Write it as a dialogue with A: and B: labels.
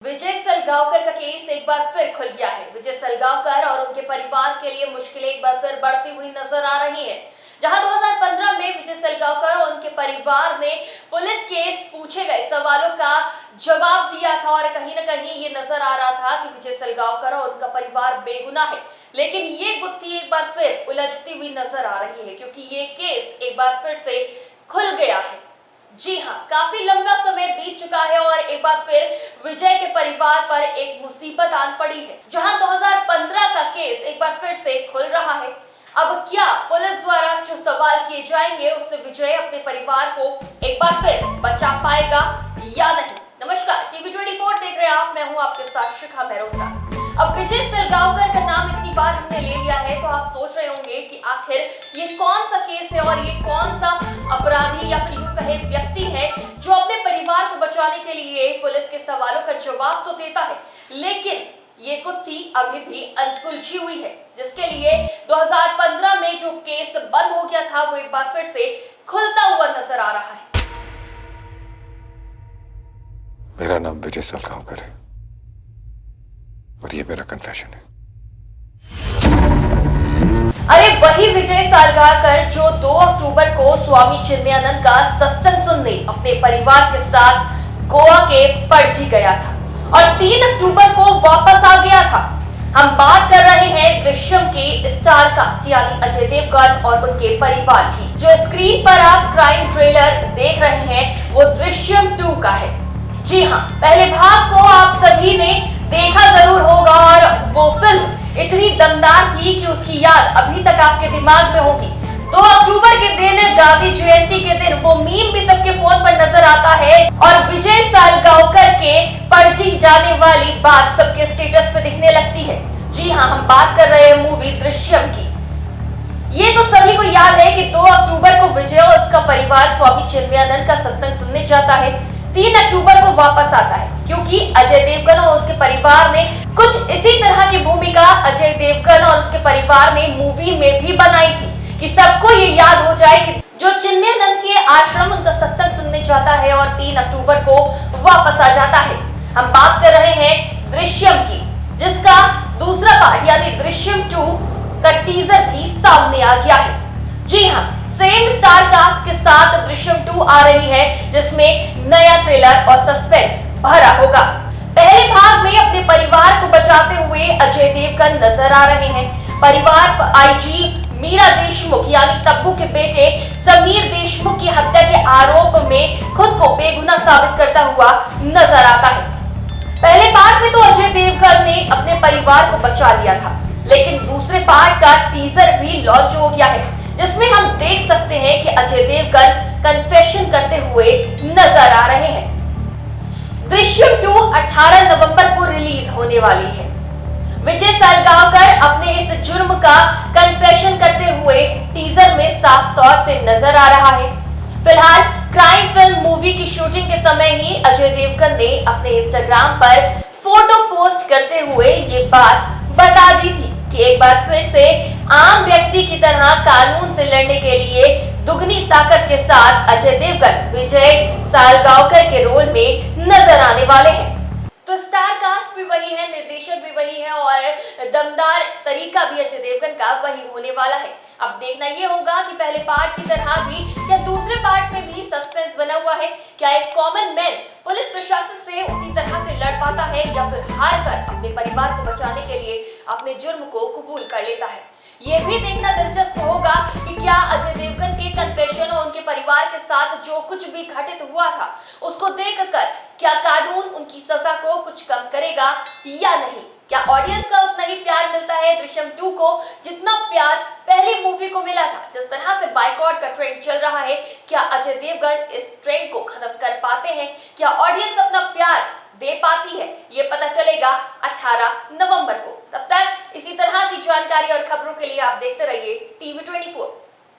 A: विजय सलगांवकर का केस एक बार फिर खुल गया है। विजय सलगांवकर और उनके परिवार के लिए मुश्किलें एक बार फिर बढ़ती हुई नजर आ रही हैं। जहां 2015 में विजय सलगांवकर और उनके परिवार ने पुलिस के पूछे गए सवालों का जवाब दिया था और कहीं न कहीं ये नजर आ रहा था कि विजय सलगांवकर और उनका परिवार बेगुनाह है। लेकिन ये गुत्थी एक बार फिर उलझती हुई नजर आ रही है क्योंकि ये केस एक बार फिर से खुल गया है। जी हां, काफी लंबा समय बीत चुका है और एक बार फिर विजय के परिवार पर एक मुसीबत आन पड़ी है। जहां 2015 का केस एक बार फिर से खुल रहा है। अब क्या पुलिस द्वारा जो सवाल किए जाएंगे उससे विजय अपने परिवार को एक बार फिर बचा पाएगा या नहीं? नमस्कार, टीवी 24 देख रहे हैं आप। मैं हूं आपके साथ शिखा मेहरोत्रा। अब विजय सलगांवकर का नाम इतनी बार हमने ले लिया है तो आप सोच रहे होंगे कि आखिर ये कौन सा केस है और ये कौन सा अपराधी या फिर यूं कहे व्यक्ति है जो अपने परिवार को बचाने के लिए पुलिस के सवालों का जवाब तो देता है, लेकिन ये गुत्थी अभी भी अनसुलझी हुई है, जिसके लिए 2015 में जो केस बंद हो गया था वो एक बार फिर से खुलता हुआ नजर आ रहा है।
B: मेरा नाम विजय सलगांवकर है और ये मेरा कन्फेशन है।
A: अरे वही विजय सलगांवकर जो 2 अक्टूबर को स्वामी चिन्मयानंद का सत्संग सुनने अपने परिवार के साथ गोवा के पणजी गया था और 3 अक्टूबर को वापस आ गया था। हम बात कर रहे हैं दृश्यम के स्टार कास्ट यानी अजय देवगन और उनके परिवार की। जो स्क्रीन पर आप क्राइम ट्रेलर देख रहे हैं वो दृश्यम 2 का है। जी हाँ, पहले भाग को आप सभी ने देखा जरूर होगा और वो फिल्म इतनी दमदार थी कि उसकी याद अभी तक आपके दिमाग में होगी। 2 अक्टूबर के दिन, गांधी जयंती के दिन वो मीम भी सबके फोन पर नजर आता है और विजय सलगांवकर के पणजी जाने वाली बात सबके स्टेटस पे दिखने लगती है। जी हाँ, हम बात कर रहे हैं मूवी दृश्यम की। ये तो सभी को याद है कि 2 अक्टूबर को विजय और उसका परिवार स्वामी चिन्मयानंद का सत्संग सुनने जाता है। 3 अक्टूबर को वापस आता है क्योंकि अजय देवगन और उसके परिवार ने कुछ इसी तरह की भूमिका अजय देवगन और उसके परिवार ने मूवी में भी बनाई थी कि सबको ये याद हो जाए कि जो चिन्मयानंद के आश्रम उनका सत्संग सुनने जाता है और 3 अक्टूबर को वापस आ जाता है। हम बात कर रहे हैं दृश्यम की, जिसका दूसरा पार्ट यानी दृश्यम 2 का टीजर भी सामने आ गया है। जी हाँ, सेम स्टार कास्ट के साथ दृश्यम 2 आ रही है जिसमें नया थ्रिलर और सस्पेंस भरा होगा। पहले भाग में अपने परिवार को बचाते हुए अजय देवगन नजर आ रहे हैं। परिवार आईजी मीरा देशमुख यानी तब्बू के बेटे समीर देशमुख की हत्या के आरोप में खुद को बेगुनाह साबित करता हुआ नजर आता है। पहले पार्ट में तो अजय देवगन ने अपने परिवार को बचा लिया था, लेकिन दूसरे पार्ट का टीजर भी लॉन्च हो गया है जिसमें हम देख सकते हैं कि अजय देवगन कन्फेशन करते हुए नजर आ रहे हैं। दृश्यम 2 18 नवंबर को रिलीज होने वाली है। विजय सलगांवकर अपने इस जुर्म का कन्फेशन करते हुए टीजर में साफ तौर से नजर आ रहा है। फिलहाल क्राइम फिल्म मूवी की शूटिंग के समय ही अजय देवगन ने अपने इंस्टाग्राम पर फोटो पोस्ट करते हुए ये बात बता दी थी कि एक बार फिर से आम व्यक्ति की तरह कानून से लड़ने के लिए दुगनी ताकत के साथ अजय देवगन विजय सलगांवकर के रोल में नजर आने वाले हैं। तो स्टार कास्ट भी वही है, निर्देशक भी वही है और दमदार तरीका भी अजय देवगन का वही होने वाला है। अब देखना ये होगा कि पहले पार्ट की तरह भी क्या दूसरे पार्ट में भी सस्पेंस बना हुआ है। क्या एक कॉमन मैन पुलिस प्रशासन से उसी तरह से लड़ पाता है या फिर हार कर अपने परिवार को बचाने के लिए अपने जुर्म को कबूल कर लेता है। ये भी देखना दिलचस्प होगा कि क्या अजय देवगन के कन्फेशन और उनके परिवार के साथ जो कुछ भी घटित हुआ था उसको देखकर क्या कानून उनकी सजा को कुछ कम करेगा या नहीं। क्या ऑडियंस का उतना ही प्यार मिलता है दृश्यम 2 को जितना प्यार पहली मूवी को मिला था। जिस तरह से बायकॉट का ट्रेंड चल रहा है, क्या अजय देवगन इस ट्रेंड को खत्म कर पाते हैं? क्या ऑडियंस अपना प्यार दे पाती है? ये पता चलेगा 18 नवंबर को। तब तक इसी तरह की जानकारी और खबरों के लिए आप देखते रहिए टीवी 24।